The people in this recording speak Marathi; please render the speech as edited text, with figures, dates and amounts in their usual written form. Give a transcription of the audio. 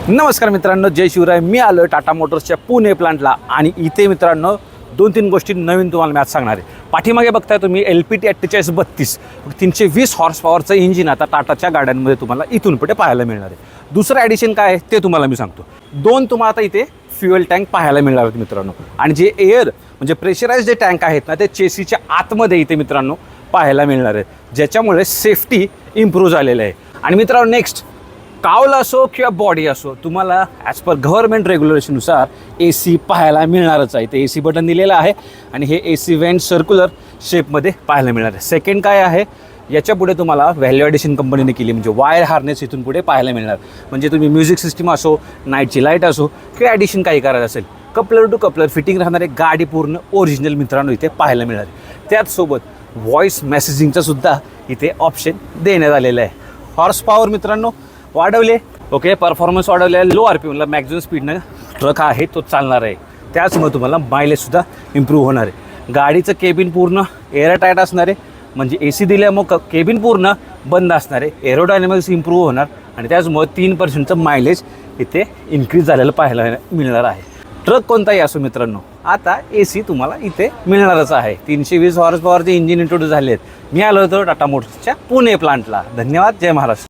नमस्कार मित्रांनो, जय शिवराय. मी आलो टाटा मोटर्सच्या पुणे प्लांटला आणि इथे मित्रांनो 2-3 गोष्टी नवीन तुम्हाला मी आज सांगणार आहे. पाठीमागे बघताय तुम्ही LPT 4832 320 हॉर्स पॉवरचं इंजिन आता टाटाच्या गाड्यांमध्ये तुम्हाला इथून पुढे पाहायला मिळणार आहे. दुसरं ॲडिशन काय आहे ते तुम्हाला मी सांगतो. 2 तुम्हाला आता इथे फ्युएल टँक पाहायला मिळणार आहेत मित्रांनो, आणि जे एअर म्हणजे प्रेशराइज जे टँक आहेत ना ते चेसीच्या आतमध्ये इथे मित्रांनो पाहायला मिळणार आहेत, ज्याच्यामुळे सेफ्टी इम्प्रूव्ह झालेलं आहे. आणि मित्रांनो नेक्स्ट, कावल असो किंवा बॉडी असो, तुम्हाला ॲज पर गव्हर्नमेंट रेग्युलेशननुसार AC पाहायला मिळणारच आहे. ते AC बटन दिलेलं आहे आणि हे AC व्हेंट सर्क्युलर शेपमध्ये पाहायला मिळणार आहे. सेकंड काय आहे, याच्या पुढे तुम्हाला व्हॅल्यू ॲडिशन कंपनीने केली, म्हणजे वायर हार्नेस इथून पुढे पाहायला मिळणार. म्हणजे तुम्ही म्युझिक सिस्टीम असो, नाईटची लाईट असो किंवा ॲडिशन काही करायचं असेल, कपलर टू कपलर फिटिंग राहणारे गाडी पूर्ण ओरिजिनल मित्रांनो इथे पाहायला मिळणार. त्याचसोबत व्हॉईस मेसेजिंगचा सुद्धा इथे ऑप्शन देण्यात आलेलं आहे. हॉर्स पॉवर मित्रांनो वाढवले, ओके, परफॉर्मन्स वाढवले, लो RPMला मॅक्झिमम स्पीडनं ट्रक आहे तो चालणार आहे. त्याचमुळे तुम्हाला मायलेजसुद्धा इम्प्रूव्ह होणार आहे. गाडीचं केबिन पूर्ण एअरटाईट असणार आहे, म्हणजे AC दिल्यामुळं केबिन पूर्ण बंद असणार आहे. एरोडायनॅमिक्स इम्प्रूव्ह होणार आणि त्याचमुळे 3% मायलेज इथे इन्क्रीज झालेलं पाहायला मिळणार आहे. ट्रक कोणताही असो मित्रांनो, आता AC तुम्हाला इथे मिळणारच आहे. 320 हॉर्स पॉवरचे इंजिन इंट्रोड्यूस झाले आहेत. मी आलो होतो टाटा मोटर्सच्या पुणे प्लांटला. धन्यवाद. जय महाराष्ट्र.